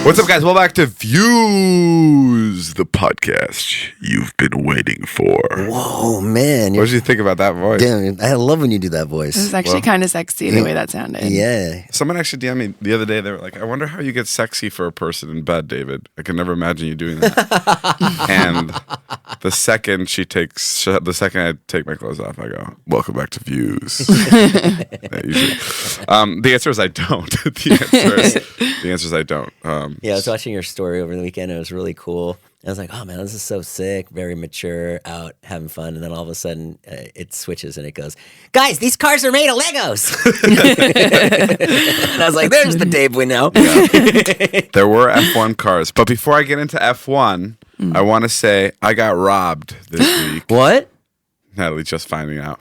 What's up, guys? Welcome back to Views, the podcast you've been waiting for. Whoa, man. What did you think about that voice? Damn, I love when you do that voice. It was actually kind of sexy the way that sounded. Yeah. Someone actually DM'd me the other day. They were like, I wonder how you get sexy for a person in bed, David. I can never imagine you doing that. And the second I take my clothes off, I go, welcome back to Views. The answer is I don't. The answer is I don't. Yeah, I was watching your story over the weekend. It was really cool. I was like, oh, man, this is so sick. Very mature, out, having fun. And then all of a sudden, it switches and it goes, guys, these cars are made of Legos. And I was like, there's the Dave we know. Yeah. There were F1 cars. But before I get into F1, I want to say I got robbed this week. What? Natalie just finding out.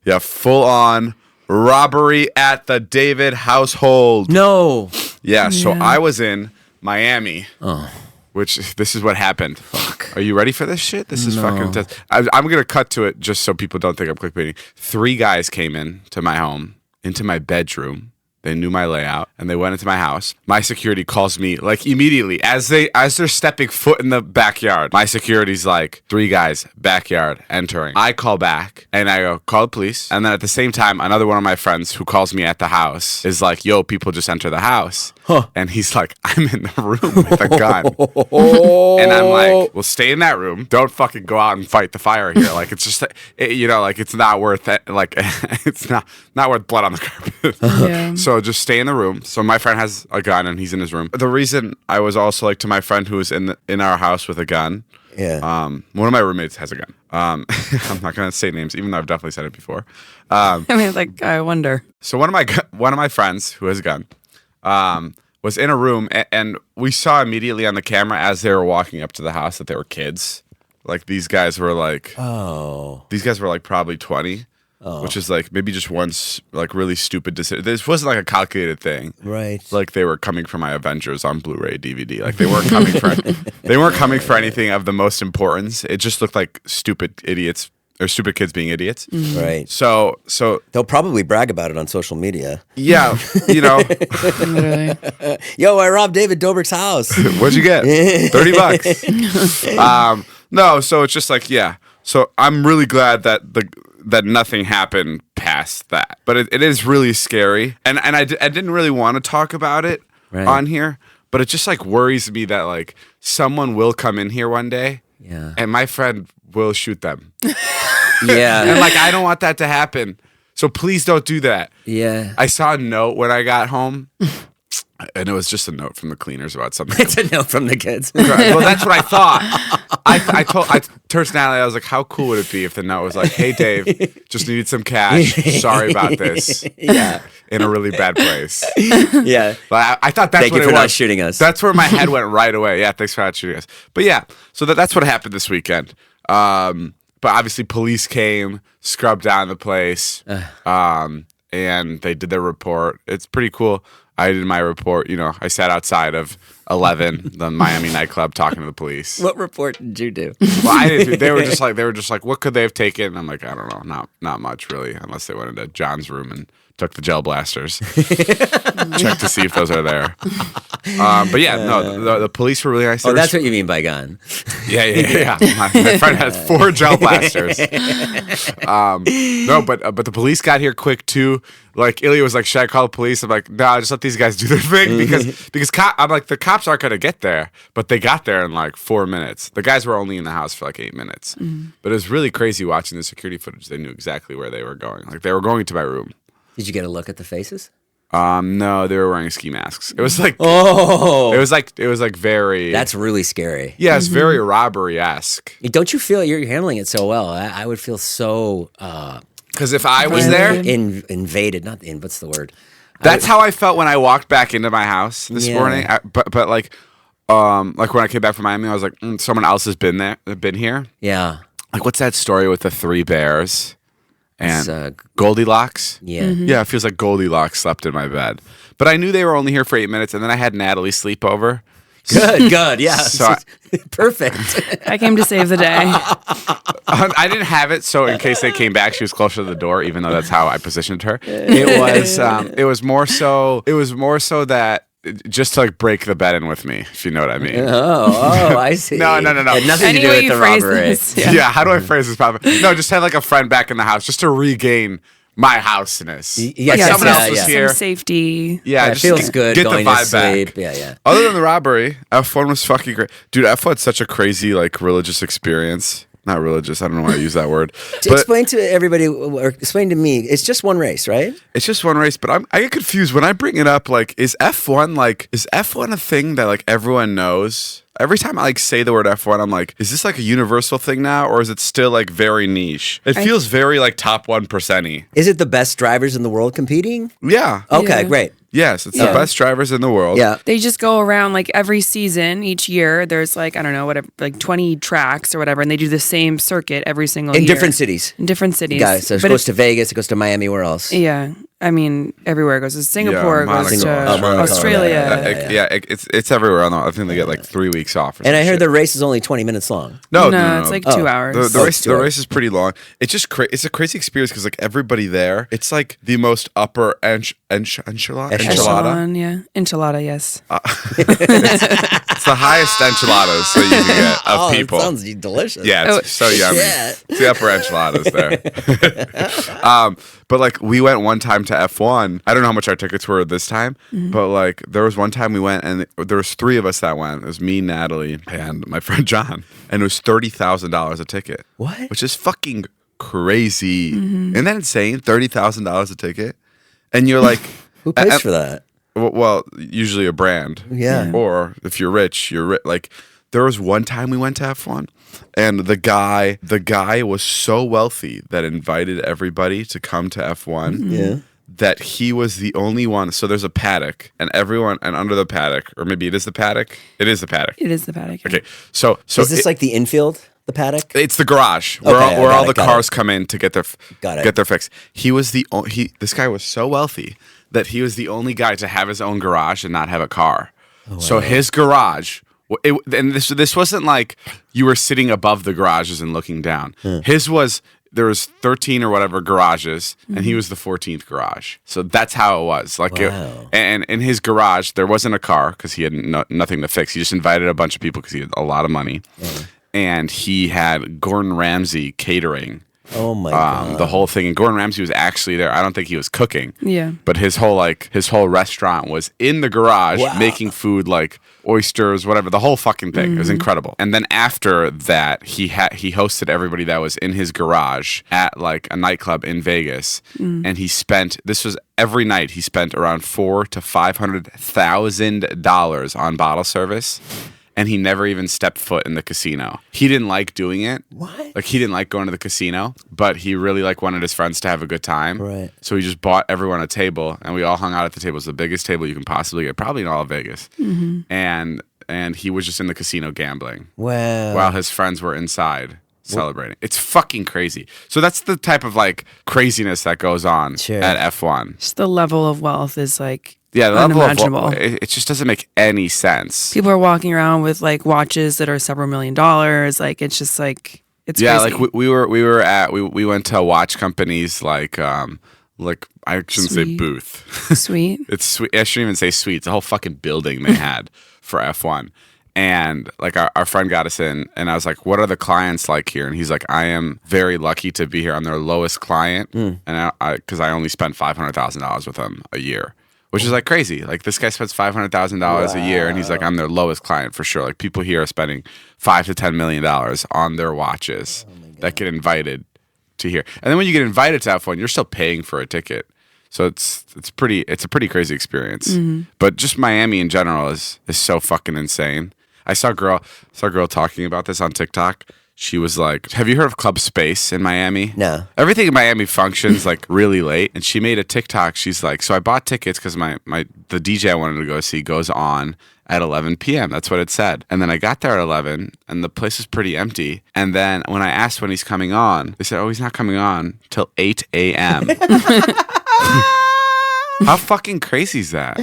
Yeah, full on robbery at the David household. No. Yeah, so I was in Miami. Oh. Which, this is what happened. Fuck. Are you ready for this shit? This is fucking intense. I'm going to cut to it just so people don't think I'm clickbaiting. 3 guys came in to my home, into my bedroom. They knew my layout, and they went into my house. My security calls me, like, immediately. As they're stepping foot in the backyard, my security's like, 3 guys, backyard, entering. I call back, and I go, call the police. And then at the same time, another one of my friends who calls me at the house is like, yo, people just enter the house. Huh. And he's like, I'm in the room with a gun. And I'm like, well, stay in that room. Don't fucking go out and fight the fire here. Like, it's just, it's not worth it. Like, it's not worth blood on the carpet. Yeah. So just stay in the room. So my friend has a gun and he's in his room. The reason I was also like to my friend who was in our house with a gun. Yeah. One of my roommates has a gun. I'm not gonna say names, even though I've definitely said it before. I mean, like, I wonder. So one of my friends who has a gun was in a room, and we saw immediately on the camera as they were walking up to the house that they were kids. Like these guys were like, probably 20. Oh. Which is like maybe just one like really stupid decision. This wasn't like a calculated thing, right? Like they were coming for my Avengers on Blu-ray DVD. Like they weren't coming for anything of the most importance. It just looked like stupid idiots or stupid kids being idiots, right? So they'll probably brag about it on social media. Yeah, Literally. Yo, I robbed David Dobrik's house. What'd you get? $30. No, so it's just like So I'm really glad that that nothing happened past that. But it is really scary. And I didn't really want to talk about it on here, but it just like worries me that like someone will come in here one day and my friend will shoot them. Yeah. And like I don't want that to happen. So please don't do that. Yeah. I saw a note when I got home. And it was just a note from the cleaners about something. It's a note from the kids. Well, that's what I thought. I turned to Natalie, I was like, how cool would it be if the note was like, hey, Dave, just needed some cash. Sorry about this. Yeah. In a really bad place. Yeah. But I thought that's Thank what you it for was. not shooting us. That's where my head went right away. Yeah, thanks for not shooting us. But yeah, so that's what happened this weekend. But obviously police came, scrubbed down the place, and they did their report. It's pretty cool. I did my report. I sat outside of 11, the Miami nightclub, talking to the police. What report did you do? Well, I didn't. They were just like, what could they have taken? And I'm like, I don't know, not much really, unless they went into John's room and took the gel blasters, check to see if those are there. But yeah, no, the police were really nice. Oh, that's what you mean by gun. Yeah. My friend has 4 gel blasters. No, but the police got here quick too. Like Ilya was like, should I call the police? I'm like, no, just let these guys do their thing because I'm like, the cops aren't gonna get there, but they got there in like 4 minutes. The guys were only in the house for like 8 minutes, but it was really crazy watching the security footage. They knew exactly where they were going. Like they were going to my room. Did you get a look at the faces? No, they were wearing ski masks. It was like, it was like very. That's really scary. Yeah, it's very Robberyesque. Don't you feel you're handling it so well? I would feel so. Because if I was there, invaded, what's the word? That's how I felt when I walked back into my house this morning. But like when I came back from Miami, I was like, someone else has been here. Yeah. Like, what's that story with the 3 bears? And Goldilocks? Yeah. Mm-hmm. Yeah, it feels like Goldilocks slept in my bed. But I knew they were only here for 8 minutes, and then I had Natalie sleep over. Good. Yeah. So Perfect. I came to save the day. I didn't have it, so in case they came back, she was closer to the door, even though that's how I positioned her. It was more so that just to like break the bed in with me, if you know what I mean. Oh, I see. No. Had nothing to do Any way with you the phrase robbery. this, Yeah. How do I phrase this properly? No, just have like a friend back in the house, just to regain my houseness. Yes, Like someone else was yeah. here. Some safety. Yeah, It just feels good Get going the to vibe sleep. back. Yeah. Other than the robbery, F1 was fucking great. Dude, F1's such a crazy, like, religious experience. Not religious. I don't know why I use that word. But Explain to everybody, or explain to me, it's just one race, right? it's just one race, but I get confused when I bring it up. Like, is F1 a thing that, like, everyone knows? Every time I, like, say the word F1, I'm like, is this, like, a universal thing now? Or is it still, like, very niche? It feels very, like, top 1%-y. Is it the best drivers in the world competing? Yeah. Okay, Yeah. great. Yes, it's the best drivers in the world. Yeah. They just go around like every season, each year. There's like, I don't know, whatever, like 20 tracks or whatever, and they do the same circuit every single In year. different cities. In different cities. Guys, so it But goes to Vegas, it goes to Miami, where else? yeah. I mean, everywhere it goes to Singapore, it goes Monaco, to Monaco, Australia. It's everywhere. I think they get like 3 weeks off. Or And some I heard shit. the race is only 20 minutes long. No, it's like 2 hours. The Oh, race, it's 2 the hours. race is pretty long. It's just it's a crazy experience because like everybody there, it's like the most upper enchilada. Echelon, yeah. Enchilada, yes. It's the highest enchiladas that you can get of people. It sounds delicious. Yeah, it's so yummy. Yeah. It's the upper enchiladas there. But like we went one time to F1. I don't know how much our tickets were this time, but like there was one time we went and there was 3 of us that went. It was me, Natalie, and my friend John, and it was $30,000 a ticket. What? Which is fucking crazy. Isn't that insane? $30,000 a ticket, and you're like, Who pays for that? well, usually a brand. Yeah. Or if you're rich, like there was one time we went to F1 and the guy was so wealthy that invited everybody to come to F1. Yeah. That he was the only one. So there's a paddock and under the paddock, or maybe it is the paddock. It is the paddock. It is the Paddic. Okay. So Is this like the infield, the paddock? it's the garage where Okay, where all the got cars come in to get their Got it. get their fix. This guy was so wealthy that he was the only guy to have his own garage and not have a car. So his garage, and this wasn't like you were sitting above the garages and looking down. His was. There was 13 or whatever garages, and he was the 14th garage. So that's how it was. Like, Wow. and in his garage, there wasn't a car because he had nothing to fix. He just invited a bunch of people because he had a lot of money, and he had Gordon Ramsay catering. Oh my God. The whole thing, and Gordon Ramsay was actually there. I don't think he was cooking. Yeah. But his whole restaurant was in the garage making food, like oysters, whatever, the whole fucking thing. It was incredible. And then after that, he hosted everybody that was in his garage at like a nightclub in Vegas, and this was every night. He spent around $400,000 to $500,000 on bottle service. And he never even stepped foot in the casino. He didn't like doing it. What? Like he didn't like going to the casino, but he really like wanted his friends to have a good time. Right. So he just bought everyone a table, and we all hung out at the table. It was the biggest table you can possibly get, probably in all of Vegas. And he was just in the casino gambling Wow. while his friends were inside celebrating. It's fucking crazy. So that's the type of like craziness that goes on Sure. at F1. Just the level of wealth is like Yeah, the level of unimaginable. it just doesn't make any sense. People are walking around with like watches that are several $1 million. Like it's just like it's Yeah, crazy. like we went to watch companies like I shouldn't say Sweet. booth. Sweet. It's sweet. I shouldn't even say suite. It's a whole fucking building they had for F1. And like our friend got us in, and I was like, "What are the clients like here?" And he's like, "I am very lucky to be here. I'm their lowest client, and because I only spent $500,000 with them a year." Which is like crazy. Like this guy spends $500,000 a year, and he's like, I'm their lowest client for sure. Like people here are spending $5 to $10 million on their watches that get invited to here. And then when you get invited to F1, you're still paying for a ticket. So it's a pretty crazy experience. But just Miami in general is so fucking insane. I saw a girl talking about this on TikTok. She was like, have you heard of Club Space in Miami? No. Everything in Miami functions like really late. And she made a TikTok. She's like, so I bought tickets because the DJ I wanted to go see goes on at 11 p.m. That's what it said. And then I got there at 11 and the place was pretty empty. And then when I asked when he's coming on, they said, oh, he's not coming on till 8 a.m. How fucking crazy is that?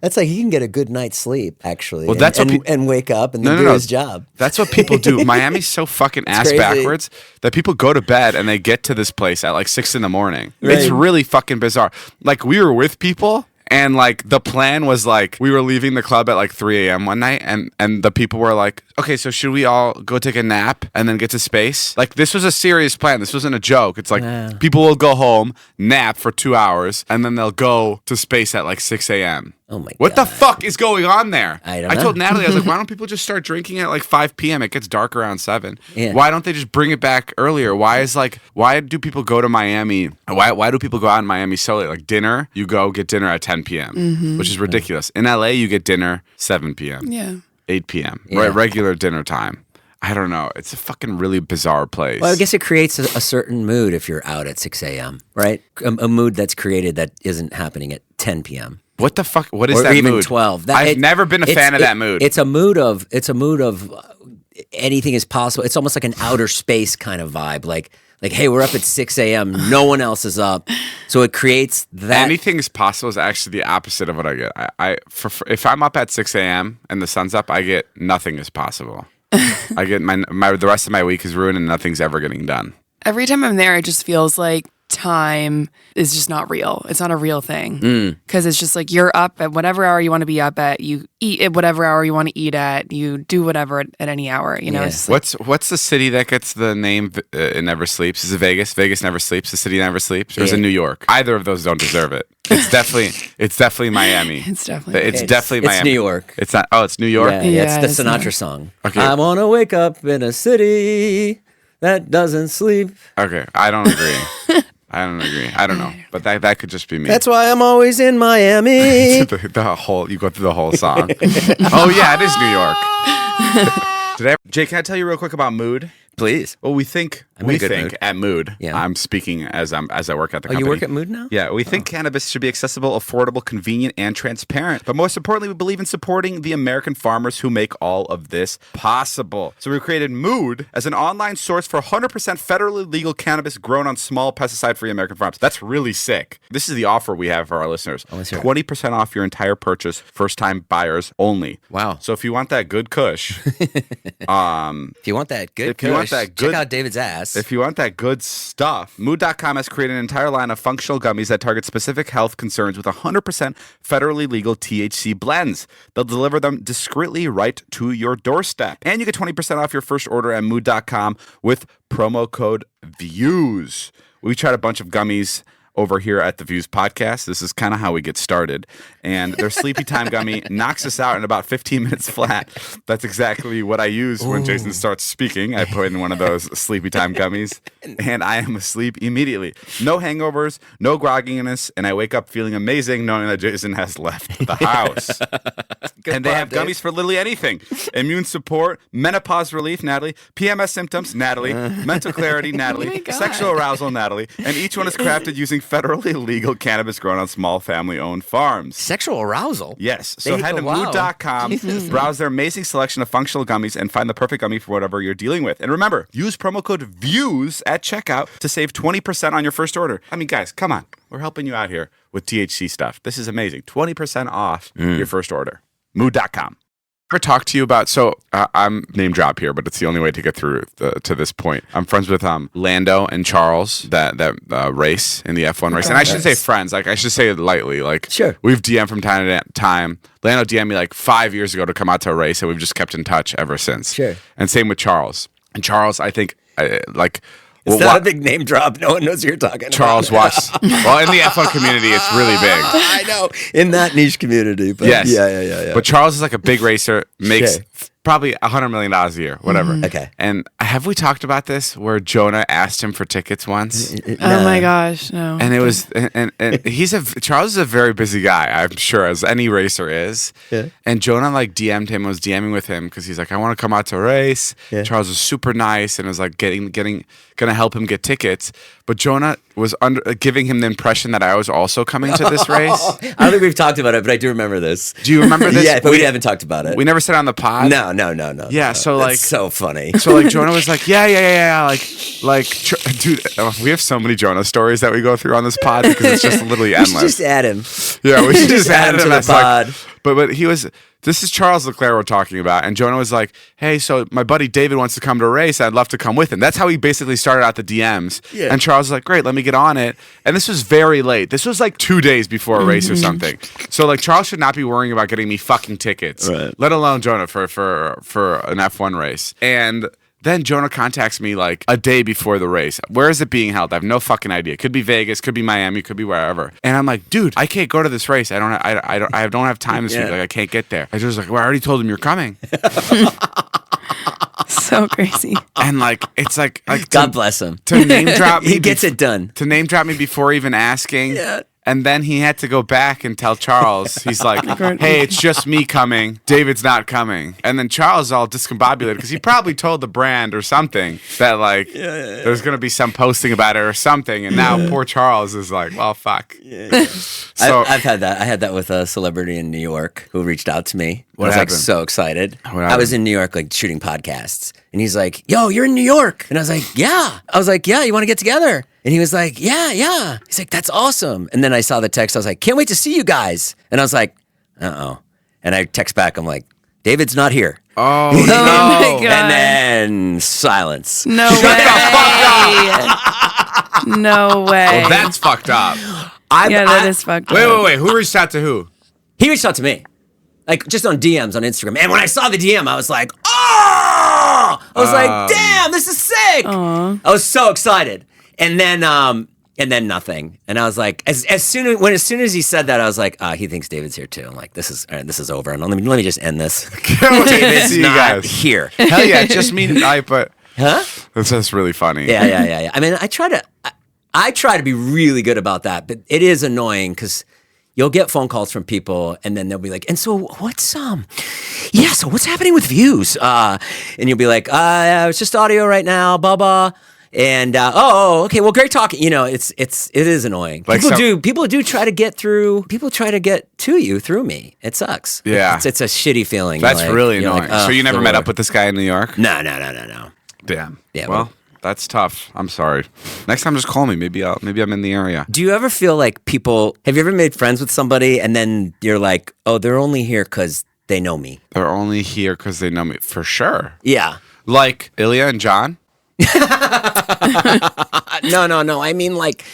That's like he can get a good night's sleep, actually. Well, that's and wake up and then do his job. That's what people do. Miami's so fucking ass crazy. backwards that people go to bed and they get to this place at like 6 a.m. Right. It's really fucking bizarre. Like we were with people. And like the plan was like we were leaving the club at like 3 a.m. one night, and the people were like, okay, so should we all go take a nap and then get to space? Like this was a serious plan. This wasn't a joke. It's like people will go home, nap for 2 hours, and then they'll go to space at like 6 a.m. Oh my God. What the fuck is going on there? I don't know. told Natalie, I was like, why don't people just start drinking at like 5 p.m.? It gets dark around 7. Yeah. Why don't they just bring it back earlier? Why do people go to Miami? Why do people go out in Miami so late? Like dinner, you go get dinner at 10 p.m., which is ridiculous. In LA, you get dinner 7 p.m., 8 p.m., right? Regular dinner time. I don't know. It's a fucking really bizarre place. Well, I guess it creates a certain mood if you're out at 6 a.m., right? A mood that's created that isn't happening at 10 p.m. What the fuck? What is or that even mood? 12. I've never been a fan of that mood. It's a mood of anything is possible. It's almost like an outer space kind of vibe. Like, hey, we're up at 6 a.m. No one else is up. So it creates that. Anything is possible is actually the opposite of what I get. If I'm up at 6 a.m. and the sun's up, I get nothing is possible. I get the rest of my week is ruined and nothing's ever getting done. Every time I'm there, it just feels like time is just not real. It's not a real thing. Because it's just like you're up at whatever hour you want to be up at. You eat at whatever hour you want to eat at. You do whatever at any hour. You know. Yeah. It's like, What's the city that gets the name it never sleeps? Is it Vegas? Vegas never sleeps. The city never sleeps. Or is it New York? Either of those don't deserve it. It's definitely Miami. It's definitely Miami. It's New York. It's not. Oh, it's New York. Yeah, it's the not. Sinatra song. Okay. I want to wake up in a city that doesn't sleep. Okay, I don't agree. I don't know, but that could just be me. That's why I'm always in Miami. the whole you go through the whole song. Oh yeah, it is New York. Jay, can I tell you real quick about mood? Please. Well, we think mood. at Mood. Yeah. I'm speaking as I work at the Oh, company. you work at Mood now? Yeah, we think cannabis should be accessible, affordable, convenient, and transparent. But most importantly, we believe in supporting the American farmers who make all of this possible. So we created Mood as an online source for 100% federally legal cannabis grown on small pesticide-free American farms. That's really sick. This is the offer we have for our listeners. 20% off your entire purchase, first-time buyers only. Wow. So if you want that good kush, If you want that good kush, check out David's ass. if you want that good stuff, Mood.com has created an entire line of functional gummies that target specific health concerns with 100% federally legal THC blends. They'll deliver them discreetly right to your doorstep. And you get 20% off your first order at Mood.com with promo code VIEWS. We tried a bunch of gummies over here at the Views Podcast. This is kind of how we get started. And their Sleepy Time gummy knocks us out in about 15 minutes flat. That's exactly what I use when Jason starts speaking. I put in one of those Sleepy Time gummies, and I am asleep immediately. No hangovers, no grogginess, and I wake up feeling amazing knowing that Jason has left the house. And they have gummies for literally anything. Immune support, menopause relief, Natalie, PMS symptoms, Natalie, mental clarity, Natalie, sexual arousal, Natalie, and each one is crafted using federally legal cannabis grown on small family-owned farms. Sexual arousal? Yes. So head to Mood.com, browse their amazing selection of functional gummies, and find the perfect gummy for whatever you're dealing with. And remember, use promo code VIEWS at checkout to save 20% on your first order. I mean, guys, come on. We're helping you out here with THC stuff. This is amazing. 20% off your first order. Mood.com. Ever talk to you about, so I'm name drop here, but it's the only way to get through to this point. I'm friends with Lando and Charles, that race in the F1 race. And I shouldn't say friends, like I should say it lightly. Like Sure. We've DM'd from time to time. Lando DM'd me like 5 years ago to come out to a race, and we've just kept in touch ever since. Sure. And same with Charles. And Charles, I think, It's not a big name drop. No one knows who you're talking Charles about. watched. Well, in the F1 community, it's really big. I know. In that niche community. But Yes. Yeah. But Charles is like a big racer, makes Sure. probably $100 million a year, whatever. Okay. And have we talked about this where Jonah asked him for tickets once? Oh my gosh, no. And it was, and Charles is a very busy guy, I'm sure, as any racer is. Yeah. And Jonah like DM'd him, was DMing with him because he's like, I want to come out to a race. Yeah. Charles was super nice and was like gonna help him get tickets. But Jonah was giving him the impression that I was also coming to this race. I don't think we've talked about it, but I do remember this. Do you remember this? Yeah, but we haven't talked about it. We never said it on the pod. No. Yeah, so That's like so funny. So like Jonah was like, yeah, dude, we have so many Jonah stories that we go through on this pod because it's just literally endless. We should just add him. Yeah, we should just add him to the as, like, pod. But he was. This is Charles Leclerc we're talking about, and Jonah was like, "Hey, so my buddy David wants to come to a race. I'd love to come with him." That's how he basically started out the DMs. Yeah. And Charles was like, "Great, let me get on it." And this was very late. This was like 2 days before a race or something. So like Charles should not be worrying about getting me fucking tickets, let alone Jonah for an F1 race. And then Jonah contacts me like a day before the race. Where is it being held? I have no fucking idea. Could be Vegas, could be Miami, could be wherever. And I'm like, dude, I can't go to this race. I don't have time this week. Like I can't get there. I was like, well, I already told him you're coming. So crazy. And like it's like God bless him. To name drop me. He gets it done. To name drop me before even asking. Yeah. And then he had to go back and tell Charles, he's like, hey, it's just me coming. David's not coming. And then Charles is all discombobulated because he probably told the brand or something that like there's going to be some posting about it or something. And now poor Charles is like, well, fuck. So I've had that. I had that with a celebrity in New York who reached out to me. I was like so excited. I was in New York like shooting podcasts. And he's like, yo, you're in New York. And I was like, yeah. I was like, yeah, you want to get together? And he was like, yeah. He's like, that's awesome. And then I saw the text. I was like, can't wait to see you guys. And I was like, uh-oh. And I text back. I'm like, David's not here. Oh, no. Oh, my God. And then silence. No way. No way. Well, that's fucked up. That is fucked up. Wait. Who reached out to who? He reached out to me. Like, just on DMs on Instagram. And when I saw the DM, I was like, oh! I was like, damn, this is sick. I was so excited. And then nothing. And I was like, as soon as he said that, I was like, he thinks David's here too. I'm like, this is over. And let me just end this. David's not here. Hell yeah, just me tonight, but huh? That's just really funny. Yeah. I mean, I try to be really good about that, but it is annoying because you'll get phone calls from people, and then they'll be like, "And so what's so what's happening with views?" And you'll be like, "It's just audio right now, blah blah." And okay, well, great talking. You know, it is annoying. Like people do try to get through. People try to get to you through me. It sucks. Yeah, it's a shitty feeling. That's really annoying. Like, so you never met up with this guy in New York? No. Damn. Yeah. Well, that's tough. I'm sorry. Next time, just call me. Maybe I'm in the area. Do you ever feel like have you ever made friends with somebody and then you're like, oh, they're only here because they know me? They're only here because they know me. For sure. Yeah. Like Ilya and John? No. I mean, like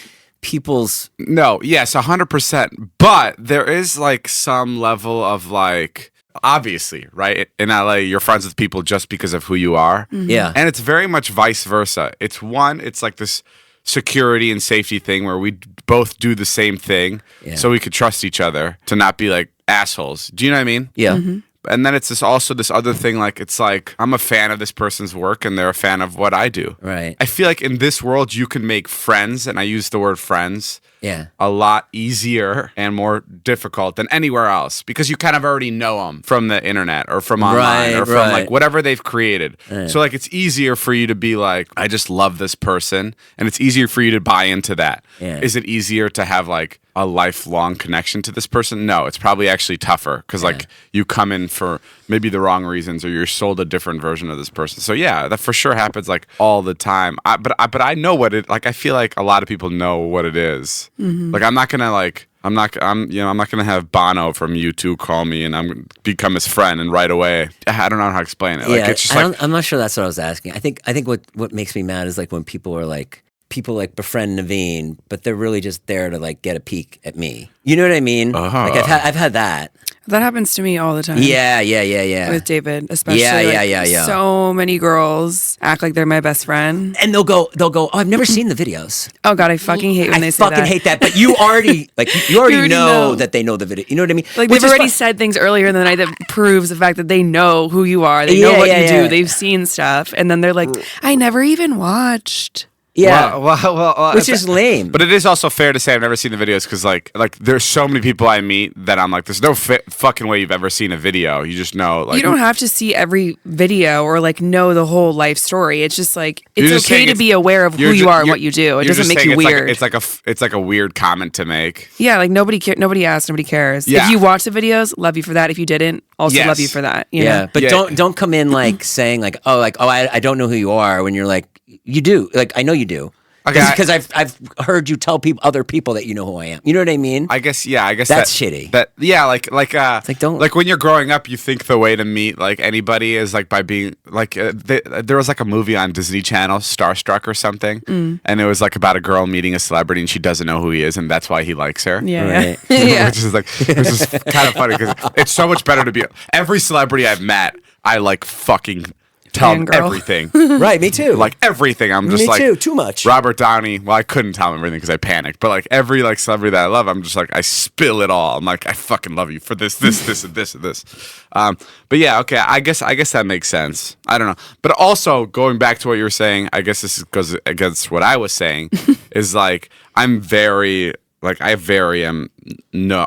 people's. No. Yes, 100%. But there is like some level of like. Obviously, right? In LA, you're friends with people just because of who you are. Mm-hmm. Yeah. And it's very much vice versa. It's like this security and safety thing where we both do the same thing so we could trust each other to not be like assholes. Do you know what I mean? Yeah. Mm-hmm. And then it's this other thing, like it's like I'm a fan of this person's work and they're a fan of what I do. Right. I feel like in this world you can make friends, and I use the word friends, a lot easier and more difficult than anywhere else because you kind of already know them from the internet or from online or from like whatever they've created. Right. So like it's easier for you to be like, I just love this person, and it's easier for you to buy into that. Yeah. Is it easier to have like a lifelong connection to this person? No, it's probably actually tougher because like you come in for maybe the wrong reasons or you're sold a different version of this person. So yeah, that for sure happens like all the time. But I know what it like. I feel like a lot of people know what it is. Mm-hmm. Like I'm not gonna have Bono from U2 call me and I'm gonna become his friend and right away. I don't know how to explain it. Like it's just I'm not sure that's what I was asking. I think what makes me mad is like when people befriend Naveen, but they're really just there to like get a peek at me. You know what I mean? Like I've had that. That happens to me all the time. Yeah. With David, especially. Yeah. So many girls act like they're my best friend, and they'll go. Oh, I've never seen the videos. Oh God, I fucking hate when they say that. I fucking hate that. But you already know that they know the video. You know what I mean? Like they've already said things earlier in the night that proves the fact that they know who you are. They know what you do. They've seen stuff, and then they're like, I never even watched. Yeah, well, which is lame. But it is also fair to say I've never seen the videos because like there's so many people I meet that I'm like, there's no fucking way you've ever seen a video. You just know like you don't have to see every video or like know the whole life story. It's just like it's okay to be aware of who you are and what you do. It doesn't make you weird. It's like a weird comment to make. Yeah, like nobody asks, nobody cares. Yeah. If you watch the videos, love you for that. If you didn't, also love you for that. You know? But don't come in like saying like I don't know who you are when you're like you do. Like I know you do. Okay, Because I've heard you tell other people that you know who I am. You know what I mean? I guess That's shitty. Like don't- like when you're growing up, you think the way to meet like anybody is like by being like there was like a movie on Disney Channel, Starstruck or something, and it was like about a girl meeting a celebrity and she doesn't know who he is, and that's why he likes her. Yeah. Right. Yeah. Which is kind of funny because it's so much better to be every celebrity I've met. I like fucking tell them Fangirl. everything. Right, me too. Like everything. I'm just me like too, too much. Robert Downey. Well, I couldn't tell him everything because I panicked. But like every like celebrity that I love, I'm just like I spill it all. I'm like I fucking love you for this, and this, and this. But yeah, okay. I guess that makes sense. I don't know. But also going back to what you were saying, I guess this goes against what I was saying. Is like I'm very. Like I am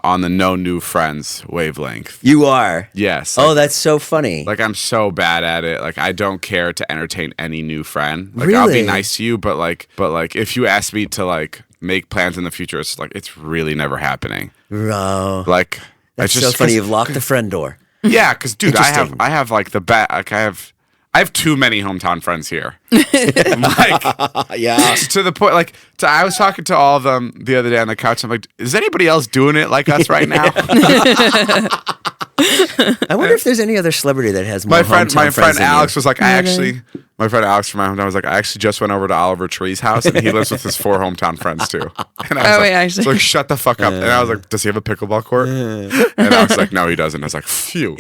on the no new friends wavelength. You are. Yes. Oh, that's so funny. Like I'm so bad at it. Like I don't care to entertain any new friend. Like I'll be Really? nice to you, but like if you ask me to like make plans in the future, it's like it's really never happening. Bro. Like That's it's so just funny. You've locked the friend door. Yeah, because dude, Interesting. I have like the bat. Like I have too many hometown friends here. Like Yeah. to the point, like I was talking to all of them the other day on the couch. I'm like, is anybody else doing it like us right now? I wonder if there's any other celebrity that has more my friend hometown friends than Alex you. was like, my friend Alex from my hometown was like, I actually just went over to Oliver Tree's house and he lives with his 4 hometown friends too. And I was like, actually. so like, shut the fuck up. And I was like, does he have a pickleball court? And I was like, no, he doesn't. I was like, phew.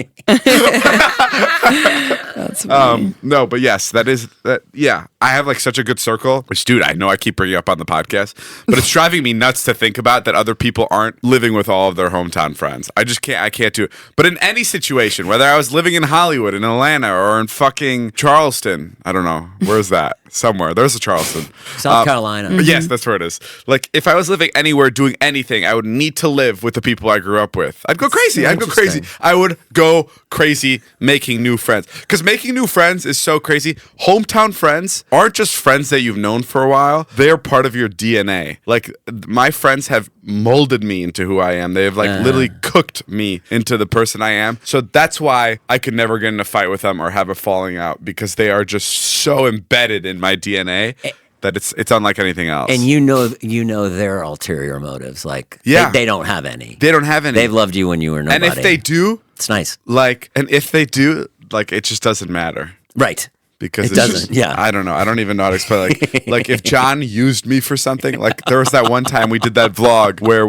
That's funny. No, but yes, that. Yeah, I have like such a good circle, which, dude, I know I keep bringing up on the podcast, but it's driving me nuts to think about that other people aren't living with all of their hometown friends. I can't do it. But in any situation, whether I was living in Hollywood, in Atlanta, or in fucking Charleston, I don't know, where's that? Somewhere. There's a Charleston. South Carolina. Yes, that's where it is. Like, if I was living anywhere doing anything, I would need to live with the people I grew up with. I'd go crazy. Interesting. I would go crazy making new friends. Because making new friends is so crazy. Hometown friends aren't just friends that you've known for a while. They're part of your DNA. Like, my friends have molded me into who I am. They have, like, literally cooked me into the person I am. So that's why I could never get in a fight with them or have a falling out, because they are just so embedded in my DNA that it's unlike anything else. And you know their ulterior motives. Like, Yeah. they don't have any. They don't have any. They've loved you when you were nobody. And if they do, it's nice. like, it just doesn't matter. Right. Because It it's doesn't, just, yeah. I don't know. I don't even know how to explain. Like if John used me for something, like there was that one time we did that vlog where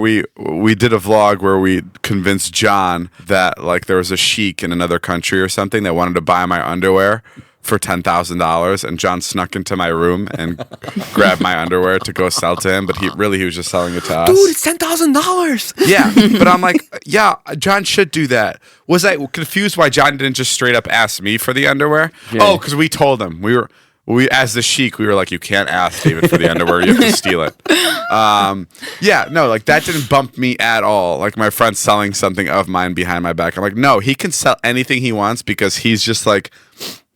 we convinced John that like there was a sheik in another country or something that wanted to buy my underwear for $10,000, and John snuck into my room and grabbed my underwear to go sell to him, but he was just selling it to us. Dude, it's $10,000. Yeah, but I'm like, yeah, John should do that. Was I confused why John didn't just straight up ask me for the underwear? Yeah. Oh, because we told him. We as the sheik, we were like, you can't ask David for the underwear. You have to steal it. Yeah, no, like that didn't bump me at all. Like my friend selling something of mine behind my back. I'm like, no, he can sell anything he wants because he's just like,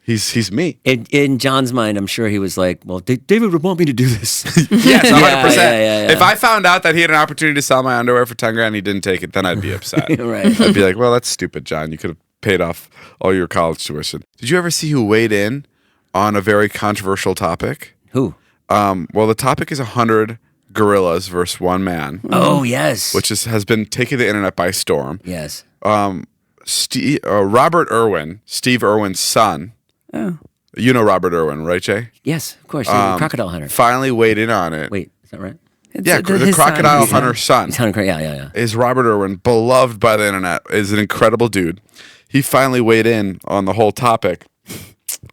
he's me. In John's mind, I'm sure he was like, well, David would want me to do this. Yes, 100%. Yeah. If I found out that he had an opportunity to sell my underwear for $10,000 and he didn't take it, then I'd be upset. Right. I'd be like, well, that's stupid, John. You could have paid off all your college tuition. Did you ever see who weighed in on a very controversial topic? Who? Well, the topic is 100 gorillas versus one man. Oh, yes. Which has been taking the internet by storm. Yes. Robert Irwin, Steve Irwin's son. Oh. You know Robert Irwin, right, Jay? Yes, of course. He's a crocodile hunter. Finally weighed in on it. Wait, is that right? Yeah, the crocodile hunter's son. Yeah. Is Robert Irwin, beloved by the internet, is an incredible dude. He finally weighed in on the whole topic,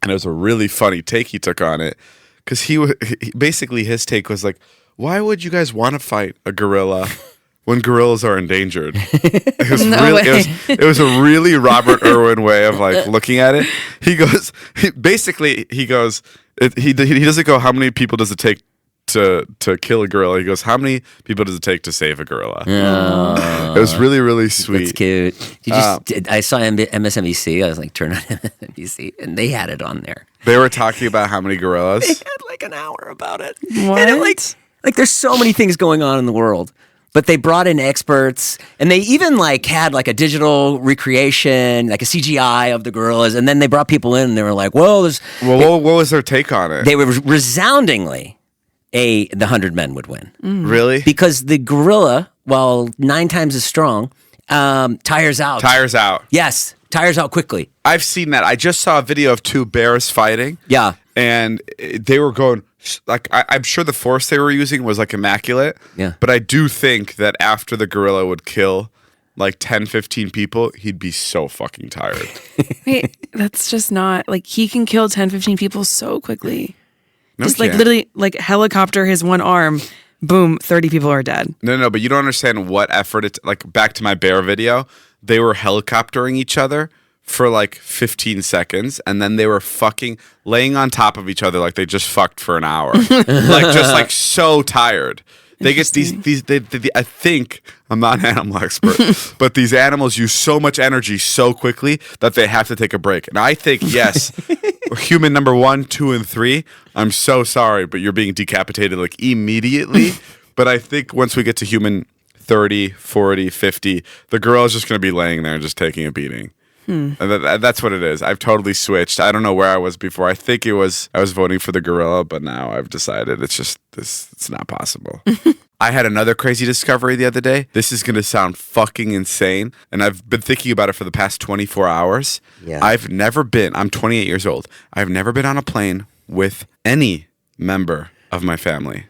and it was a really funny take he took on it, because he basically his take was like, why would you guys want to fight a gorilla when gorillas are endangered? It was it was a really Robert Irwin way of like looking at it. He goes, he doesn't go, how many people does it take to kill a gorilla? He goes, how many people does it take to save a gorilla? It was really, really sweet. That's cute. I saw MSNBC. I was like, turn on MSNBC, and they had it on there. They were talking about how many gorillas. They had like an hour about it. What? And it, like there's so many things going on in the world. But they brought in experts, and they even like had like a digital recreation, like a CGI of the gorillas, and then they brought people in, and they were like, "Well, what was their take on it? They were resoundingly the 100 men would win. Really? Because the gorilla, while 9 times as strong, tires out. Tires out. Yes, tires out quickly. I've seen that. I just saw a video of 2 bears fighting. Yeah. And they were going, like, I'm sure the force they were using was, like, immaculate. Yeah. But I do think that after the gorilla would kill, like, 10, 15 people, he'd be so fucking tired. Wait, that's just not, like, he can kill 10, 15 people so quickly. No, Just he like can't. literally, like helicopter his one arm, boom, 30 people are dead. No, but you don't understand what effort it's, like, back to my bear video, they were helicoptering each other for like 15 seconds, and then they were fucking laying on top of each other like they just fucked for an hour. Like, just like so tired. They get they, I think, I'm not an animal expert, but these animals use so much energy so quickly that they have to take a break. And I think, yes, human number 1, 2, and 3, I'm so sorry, but you're being decapitated like immediately. But I think once we get to human 30, 40, 50, the girl is just going to be laying there and just taking a beating. And that's what it is. I've totally switched. I don't know where I was before. I think I was voting for the gorilla, but now I've decided it's not possible. I had another crazy discovery the other day. This is going to sound fucking insane, and I've been thinking about it for the past 24 hours. Yeah. I'm 28 years old. I've never been on a plane with any member of my family.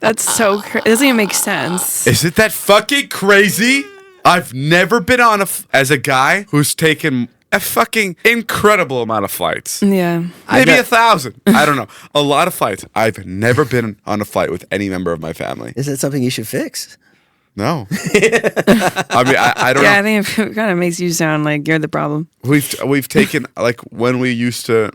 That's so it doesn't even make sense. Isn't that fucking crazy? I've never been on as a guy who's taken a fucking incredible amount of flights. Yeah. Maybe 1,000. I don't know. A lot of flights. I've never been on a flight with any member of my family. Is that something you should fix? No. I mean, I don't know. Yeah, I think it kind of makes you sound like you're the problem. We've taken, like, when we used to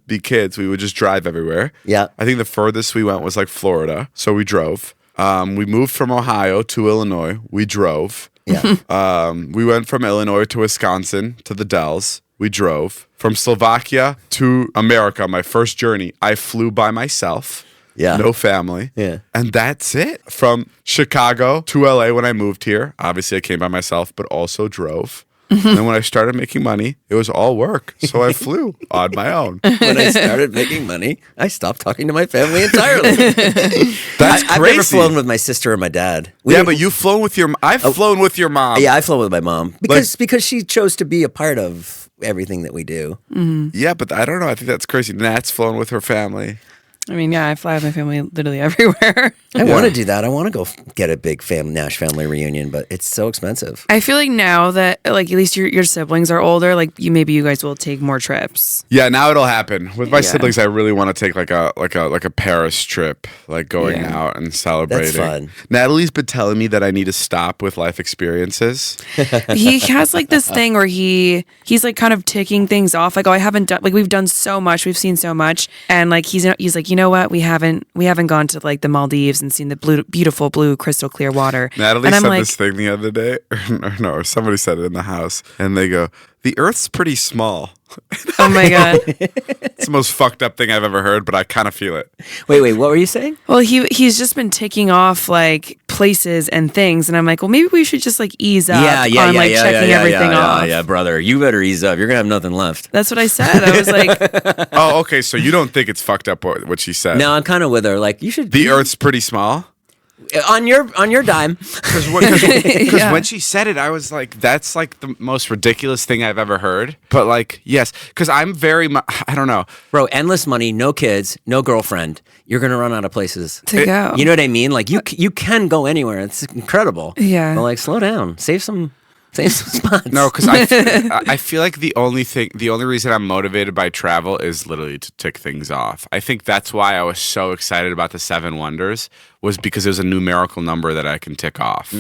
be kids, we would just drive everywhere. Yeah. I think the furthest we went was like Florida, so we drove. We moved from Ohio to Illinois. We drove. Yeah. We went from Illinois to Wisconsin to the Dells. We drove. From Slovakia to America, my first journey, I flew by myself. Yeah. No family. Yeah. And that's it. From Chicago to LA when I moved here, obviously I came by myself, but also drove. And when I started making money, it was all work. So I flew on my own. When I started making money, I stopped talking to my family entirely. That's I've crazy. never flown with my sister or my dad. But you've flown with I've flown with your mom. Yeah, I flown with my mom because she chose to be a part of everything that we do. Yeah, but I don't know. I think that's crazy. Nat's flown with her family. I mean, yeah, I fly with my family literally everywhere. I want to do that. I want to go get a big Nash family reunion, but it's so expensive. I feel like now that, like, at least your siblings are older, like, maybe you guys will take more trips. Yeah, now it'll happen. With my siblings, I really want to take like a Paris trip, like going out and celebrating. That's fun. Natalie's been telling me that I need to stop with life experiences. He has like this thing where he's like kind of ticking things off. Like, oh, I haven't done, like, we've done so much, we've seen so much, and like he's like, you know what, we haven't gone to like the Maldives and seen the beautiful blue crystal clear water. Natalie and I'm said like, this thing the other day, or somebody said it in the house, and they go, "The Earth's pretty small." oh my god. It's the most fucked up thing I've ever heard, but I kind of feel it. Wait, what were you saying? Well, he's just been ticking off like places and things, and I'm like, well, maybe we should just like ease up on like checking everything off. Yeah, brother, you better ease up. You're gonna have nothing left. That's what I said. I was like, Oh, okay. So you don't think it's fucked up what she said? No, I'm kind of with her. Like, you should. The Earth's pretty small. On your dime. Because when she said it, I was like, that's like the most ridiculous thing I've ever heard. But like, yes, because I'm very I don't know. Bro, endless money, no kids, no girlfriend. You're going to run out of places to go. You know what I mean? Like, you can go anywhere. It's incredible. Yeah. But like, slow down. Save some spots. No, because I feel like the only reason I'm motivated by travel is literally to tick things off. I think that's why I was so excited about the 7 Wonders, was because it was a numerical number that I can tick off.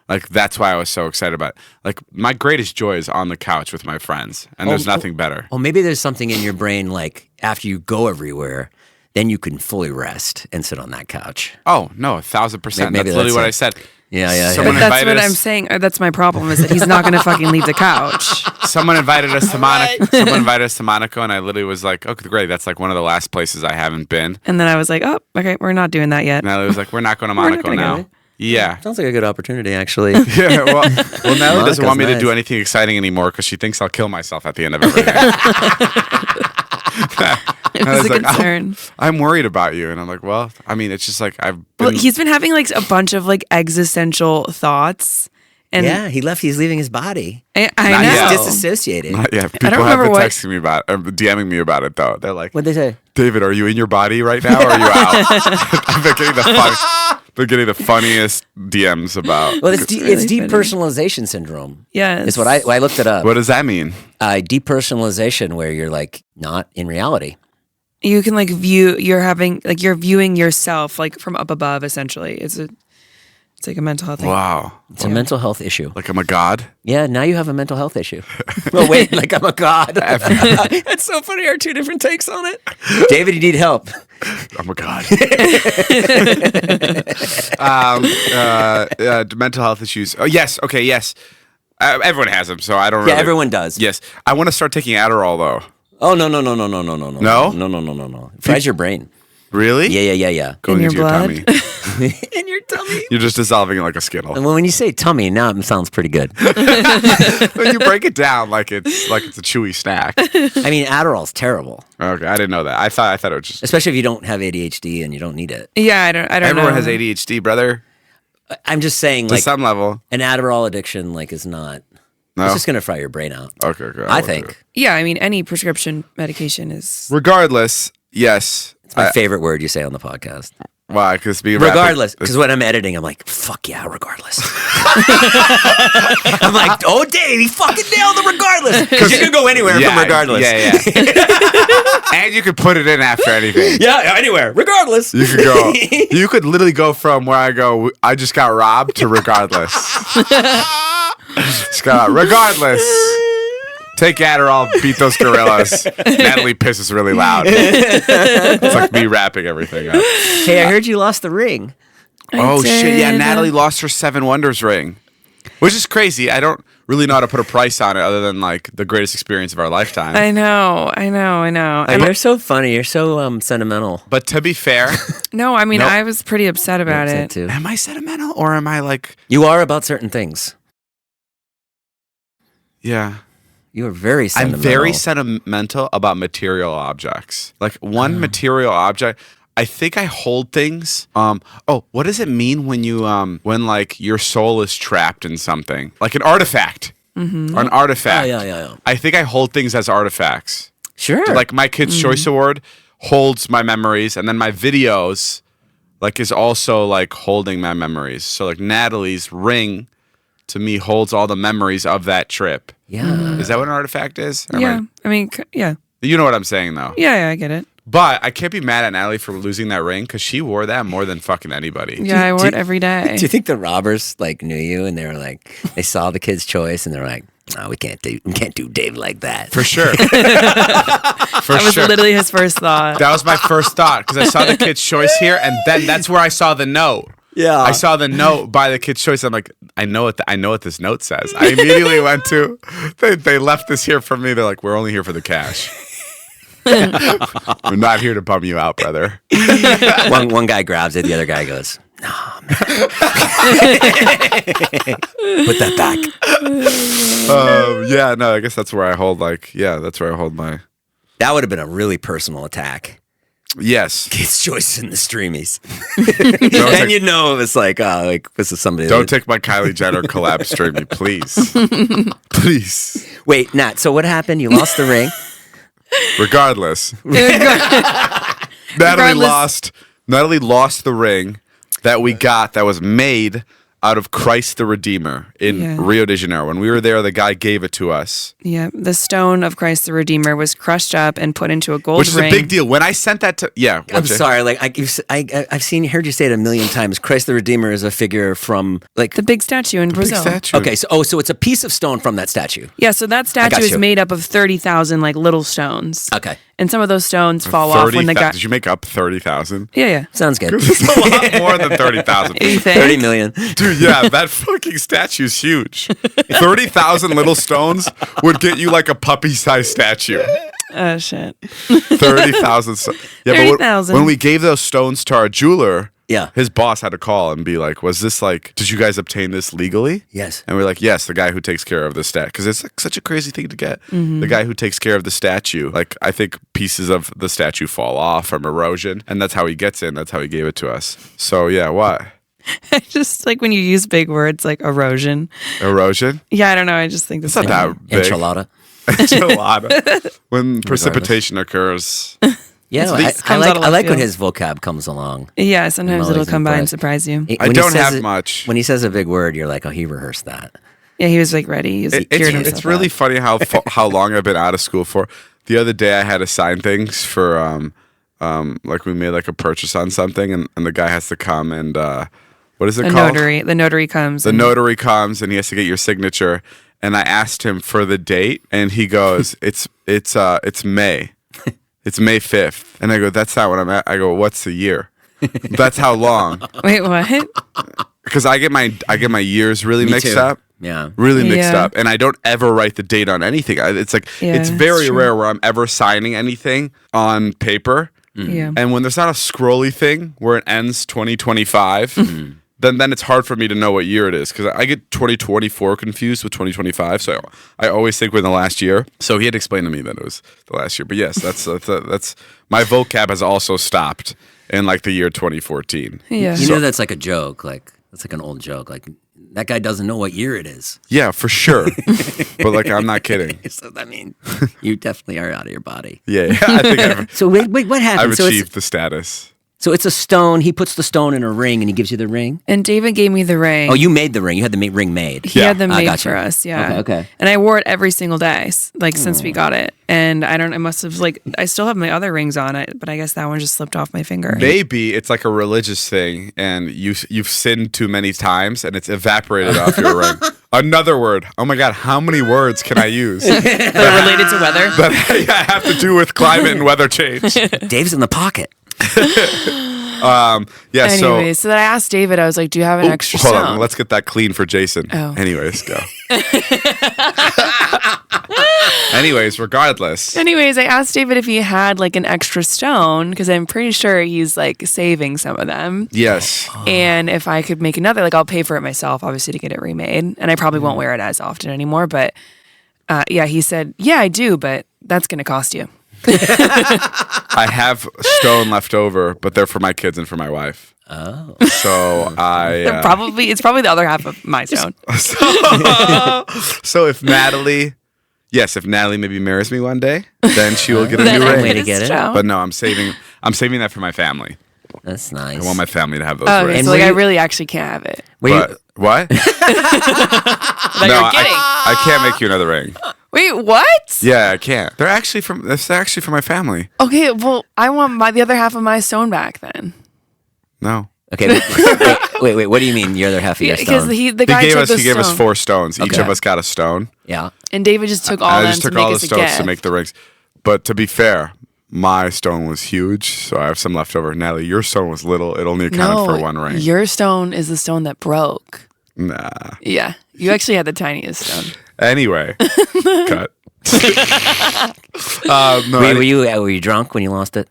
Like, that's why I was so excited about it. Like, my greatest joy is on the couch with my friends, and there's nothing better. Well, maybe there's something in your brain, like, after you go everywhere, then you can fully rest and sit on that couch. Oh, no, 1,000%. That's literally what I said. Yeah. But that's what I'm saying. That's my problem, is that he's not going to fucking leave the couch. Someone invited us to Monaco. Someone invited us to Monaco, and I literally was like, "Okay, great. That's like one of the last places I haven't been." And then I was like, "Oh, okay, we're not doing that yet." Natalie was like, "We're not going to Monaco now." Go. Yeah. Sounds like a good opportunity, actually. Yeah. Well, Natalie doesn't want me to nice. do anything exciting anymore because she thinks I'll kill myself at the end of everything. It was a concern. I'm worried about you. And I'm like, well, I mean, it's just like He's been having like a bunch of like existential thoughts. And yeah, he's leaving his body. I know. He's disassociated. Yeah, people have been texting me about DMing me about it, though. They're like, What'd they say? David, are you in your body right now or are you out? I've been getting the funniest DMs about. Well, it's depersonalization syndrome. Yeah. It's what I looked it up. What does that mean? Depersonalization, where you're like not in reality. You can like you're viewing yourself like from up above, essentially. It's like a mental health thing. Wow. It's a mental health issue. Like I'm a god? Yeah, now you have a mental health issue. Well, wait, like I'm a god. That's so funny. Our two different takes on it. David, you need help. I'm a god. Mental health issues. Oh, yes. Okay, yes. Everyone has them, so I don't really. Yeah, everyone does. Yes. I want to start taking Adderall, though. Oh, no. No? No. Fries your brain. Really? Yeah. Going In into your blood? tummy. In your tummy. You're just dissolving it like a Skittle. Well, when you say tummy, now it sounds pretty good. When you break it down like it's a chewy snack. I mean, Adderall's terrible, Okay, I didn't know that. I thought it was just. especially if you don't have ADHD and you don't need it. Yeah, I don't know. Everyone has ADHD, brother. I'm just saying, To like, some level. an Adderall addiction, like, is not. No. It's just gonna fry your brain out. Okay. I think Yeah, I mean, any prescription medication is. Regardless, yes. it's my favorite word you say on the podcast. Why? Because Regardless, because when I'm editing, I'm like, fuck yeah, regardless. I'm like, oh, Dave, he fucking nailed the regardless. Because you can go anywhere from regardless. Yeah. And you could put it in after anything. Yeah, anywhere, regardless. You could go. You could literally go from where I go. I just got robbed to regardless. Scott, regardless. Take Adderall, beat those gorillas. Natalie pisses really loud. It's like me wrapping everything up. Hey, I heard you lost the ring. Shit! Yeah, Natalie lost her 7 Wonders ring, which is crazy. I don't really know how to put a price on it other than like the greatest experience of our lifetime. I know. Oh, you're so funny. You're so sentimental. But to be fair, No, I mean, Nope. I was pretty upset about Upset it. too. am I sentimental or am I like? You are about certain things. Yeah. You are very sentimental. I'm very sentimental about material objects. Like one material object, I think I hold things. What does it mean when you when like your soul is trapped in something? Like an artifact. Mm-hmm. An artifact. Yeah. I think I hold things as artifacts. Sure. Like my Kids' Choice Award holds my memories, and then my videos like is also like holding my memories. So like Natalie's ring to me holds all the memories of that trip. Yeah. Is that what an artifact is? Or Yeah, I mean, yeah. You know what I'm saying, though. Yeah, I get it. But I can't be mad at Natalie for losing that ring because she wore that more than fucking anybody. Yeah, I wore it every day. Do you think the robbers like knew you and they were like they saw the Kids' Choice and they're like, no, we can't do Dave like that. For sure. That was literally his first thought. That was my first thought because I saw the Kids' Choice here, and then that's where I saw the note. Yeah. I saw the note by the Kids' Choice. I'm like, I know what this note says. I immediately went to. They left this here for me. They're like, we're only here for the cash. We're not here to bum you out, brother. One guy grabs it, the other guy goes, no, man. Put that back. Yeah, no, I guess that's where I hold that's where I hold my. That would have been a really personal attack. Yes. Kids' Choice in the streamies. Don't And you know it was like this is somebody Don't take my Kylie Jenner collab streaming, please. Please. Wait, Nat, so what happened? You lost the ring? Regardless. Natalie lost the ring that we got that was made out of Christ the Redeemer in Rio de Janeiro. When we were there, the guy gave it to us. Yeah, the stone of Christ the Redeemer was crushed up and put into a gold ring. Which is a big deal. When I sent that to... Yeah. I'm sorry. Like I've heard you say it a million times. Christ the Redeemer is a figure from like... The big statue in Brazil. Big statue. Okay, so it's a piece of stone from that statue. Yeah, so that statue is made up of 30,000 like little stones. Okay. And some of those stones fall off when the guy... Did you make up 30,000? Yeah. Sounds good. It's a lot more than 30,000. 30 million. Dude, yeah, that fucking statue's huge. 30,000 little stones would get you like a puppy-sized statue. Oh, shit. 30,000. Yeah, 30,000. When we gave those stones to our jeweler, Yeah. His boss had to call and be like, was this like, did you guys obtain this legally? Yes. And we're like, yes, the guy who takes care of the because it's like such a crazy thing to get. The guy who takes care of the statue. Like, I think pieces of the statue fall off from erosion, and that's how he gets in. That's how he gave it to us. So, yeah, what? I just like when you use big words like erosion. Erosion? Yeah, I don't know. I just think It's this not that big. Enchilada. Enchilada. When precipitation occurs. Yeah, no, This I comes out of like left when field. his vocab comes along. Yeah, sometimes I'm it'll always come by and impressed. surprise you. I When he don't says have it- much. When he says a big word, you're like, oh, he rehearsed that. Yeah, he was like ready. He was cured himself It's really up. funny how long I've been out of school for. The other day I had to sign things for like we made like a purchase on something, and the guy has to come and what is it called? The notary comes. The notary comes and he has to get your signature. And I asked him for the date, and he goes, "It's May, it's May 5th." And I go, "That's not what I'm at." I go, "What's the year?" That's how long. Wait, what? Because I get my years really Me mixed too. up. Yeah. Really mixed Yeah. up, and I don't ever write the date on anything. It's like Yeah, it's it's very true. rare where I'm ever signing anything on paper. Yeah. And when there's not a scrolly thing where it ends 2025, then it's hard for me to know what year it is, because I get 2024 confused with 2025. So I always think we're in the last year. So he had explained to me that it was the last year. But yes, that's my vocab has also stopped in like the year 2014. Yeah. You know that's like a joke. Like that's like an old joke. Like that guy doesn't know what year it is. Yeah, for sure. But like, I'm not kidding. So I mean, you definitely are out of your body. Yeah, I think I've So wait, what happened? I've So achieved the status. So it's a stone. He puts the stone in a ring and he gives you the ring. And David gave me the ring. Oh, you made the ring. You had the ring made. He Yeah. had them I made gotcha. for us, yeah. Okay. And I wore it every single day, like since we got it. And I must have I still have my other rings on it, but I guess that one just slipped off my finger. Maybe it's like a religious thing, and you've sinned too many times, and it's evaporated off your ring. Another word. Oh my God, how many words can I use That are related to weather. that have to do with climate and weather change? Dave's in the pocket. Yeah. Anyways, so then I asked David, I was like, do you have an extra Hold stone? on, let's get that clean for Jason. Oh. Anyways, go. Anyways, regardless. Anyways, I asked David if he had like an extra stone, because I'm pretty sure he's like saving some of them. Yes. And if I could make another, like I'll pay for it myself, obviously, to get it remade. And I probably won't wear it as often anymore. But yeah, he said, yeah, I do, but that's going to cost you. I have stone left over, but they're for my kids and for my wife. Oh. So I It's probably the other half of my stone. so if Natalie maybe marries me one day, then she will get a Then new I ring. Way to get get a it. stone. But no, I'm saving that for my family. That's nice. I want my family to have those Oh, okay, rings. so like were I you- really actually can't have it. Were you- But what? That No, you're kidding. I can't make you another ring. Wait, what? Yeah, I can't. They're actually from my family. Okay, well, I want the other half of my stone back then. No. Okay. Wait. What do you mean? Your other half of your Because stone? the He guy gave took us the he gave us stone. 4 stones. Each Okay. of us got a stone. Yeah. And David just took all I of them just to took make all the us a stones gift. to make the rings. But to be fair, my stone was huge, so I have some left over. Natalie, your stone was little. It only accounted for one ring. Your stone is the stone that broke. Nah. Yeah, you actually had the tiniest stone. Anyway, cut. No, Were you drunk when you lost it?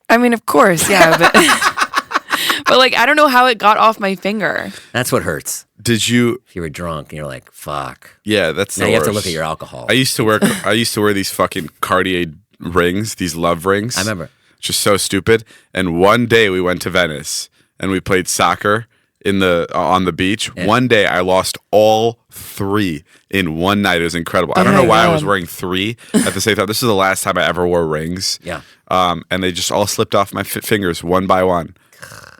I mean, of course, yeah, but but like I don't know how it got off my finger. That's what hurts. did you? If you were drunk and you're like, "Fuck." Yeah, that's Now the you have to worst. look at your alcohol. I used to wear these fucking Cartier rings, these love rings. I remember. Just so stupid. And one day we went to Venice and we played soccer on the beach. Yeah. One day I lost all 3 in one night. It was incredible. I Oh don't know my why I God. was wearing 3 at the same time. This is the last time I ever wore rings. Yeah. And they just all slipped off my fingers one by one.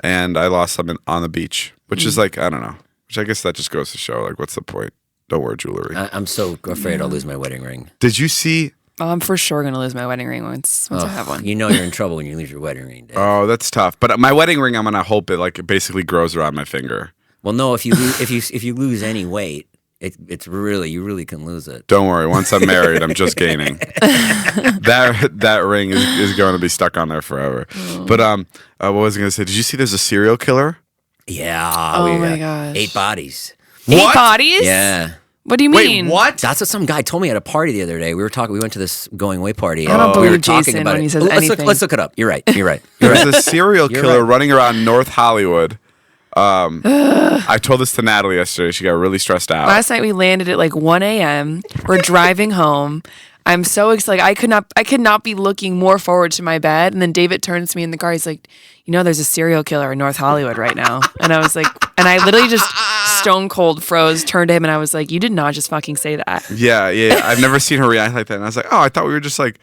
And I lost them on the beach, which is like, I don't know. Which I guess that just goes to show, like, what's the point? Don't wear jewelry. I'm so afraid I'll lose my wedding ring. Did you see? Oh, I'm for sure gonna lose my wedding ring once I have one. You know you're in trouble when you lose your wedding ring, Dave. Oh, that's tough. But my wedding ring, I'm gonna hope it basically grows around my finger. Well, no. If you lose any weight, you really can lose it. Don't worry. Once I'm married, I'm just gaining. That ring is going to be stuck on there forever. But what was I gonna say? Did you see there's a serial killer? Yeah. Oh we my got gosh. 8 bodies. 8 What? bodies? Yeah. What do you mean? Wait, what? That's what some guy told me at a party the other day. We were talking. We went to this going away party. I don't we were believe talking Jason about when it. he says anything. Let's look it up. You're right. You're There's right. a serial You're killer right. running around North Hollywood. I told this to Natalie yesterday. She got really stressed out. Last night we landed at like 1 a.m. We're driving home. I'm so excited. I could not be looking more forward to my bed. And then David turns to me in the car. He's like, there's a serial killer in North Hollywood right now. And I was like, and I literally just stone cold froze, turned to him, and I was like, you did not just fucking say that. Yeah. I've never seen her react like that. And I was like, oh, I thought we were just like,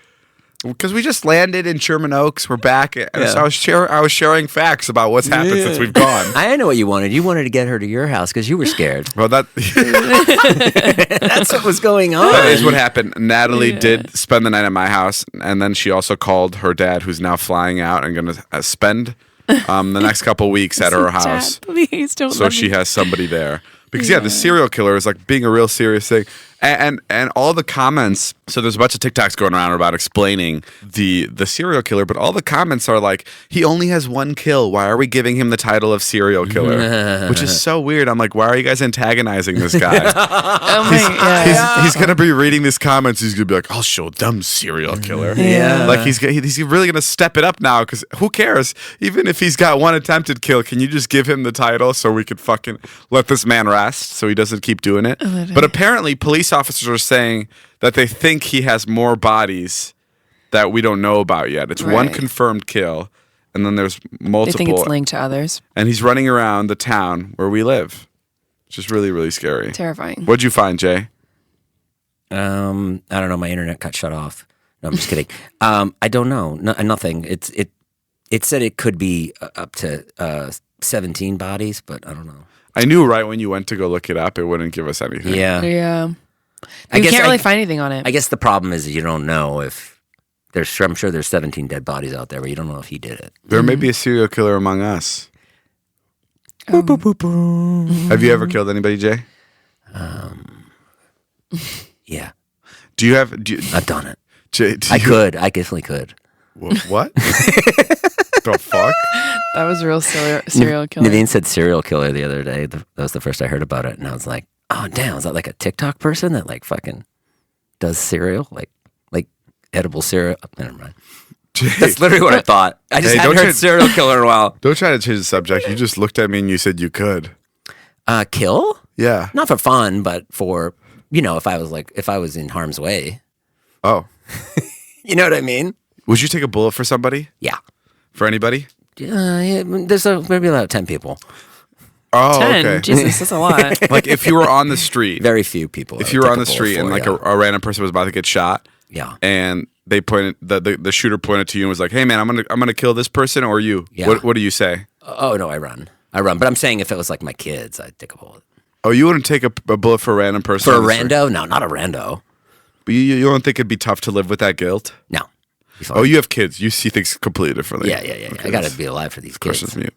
because we just landed in Sherman Oaks. We're back. And so I was sharing facts about what's happened since we've gone. I know what you wanted. You wanted to get her to your house because you were scared. Well, That's what was going on. that is what happened. Natalie did spend the night at my house, and then she also called her dad, who's now flying out and going to spend the next couple weeks at her house. Dad, please don't. So she has somebody there. Because the serial killer is like being a real serious thing. And all the comments, so there's a bunch of TikToks going around about explaining the serial killer, but all the comments are like, he only has one kill. Why are we giving him the title of serial killer? Which is so weird. I'm like, why are you guys antagonizing this guy? He's going to be reading these comments. He's going to be like, I'll show them serial killer. Yeah. Like he's really going to step it up now because who cares? Even if he's got one attempted kill, can you just give him the title so we could fucking let this man rest so he doesn't keep doing it? But apparently police officers are saying that they think he has more bodies that we don't know about yet. It's one confirmed kill, and then there's multiple. They think it's linked to others. And he's running around the town where we live, which is really, really scary. Terrifying. What'd you find, Jay? I don't know. My internet got shut off. No, I'm just kidding. I don't know. Nothing. It said it could be up to 17 bodies, but I don't know. I knew right when you went to go look it up, it wouldn't give us anything. Yeah. You can't really find anything on it. I guess the problem is you don't know if I'm sure there's 17 dead bodies out there, but you don't know if he did it. There may be a serial killer among us. Have you ever killed anybody, Jay? Yeah. I've done it. Jay, I definitely could. What? The fuck? That was real serial killer. Naveen said serial killer the other day. That was the first I heard about it, and I was like, oh damn, is that like a TikTok person that like fucking does cereal, like edible cereal? Never mind. Jay, that's literally what I thought. I just hadn't heard serial killer in a while. Don't try to change the subject. You just looked at me and you said you could. Kill? Yeah. Not for fun, but for if I was in harm's way. Oh. You know what I mean? Would you take a bullet for somebody? Yeah. For anybody? Yeah, there's maybe about 10 people. Oh, 10? okay. Jesus, that's a lot. Like if you were on the street. Very few people. If you were on the street and like a random person was about to get shot. Yeah. And they pointed the shooter pointed to you and was like, "Hey man, I'm gonna kill this person or you." Yeah. What do you say? Oh no, I run. But I'm saying if it was like my kids, I'd take a bullet. Oh, you wouldn't take a bullet for a random person? For a rando? No, not a rando. But you don't think it'd be tough to live with that guilt? No. Oh, you have kids. You see things completely differently. Yeah. Okay, I got to be alive for these kids. Questions from you.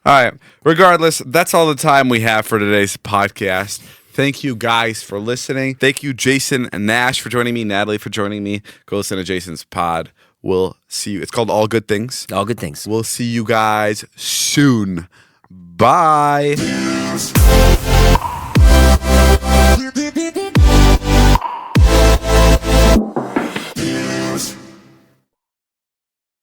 All right. Regardless, that's all the time we have for today's podcast. Thank you guys for listening. Thank you, Jason and Nash, for joining me. Natalie for joining me. Go listen to Jason's pod. We'll see you. It's called All Good Things. All Good Things. We'll see you guys soon. Bye.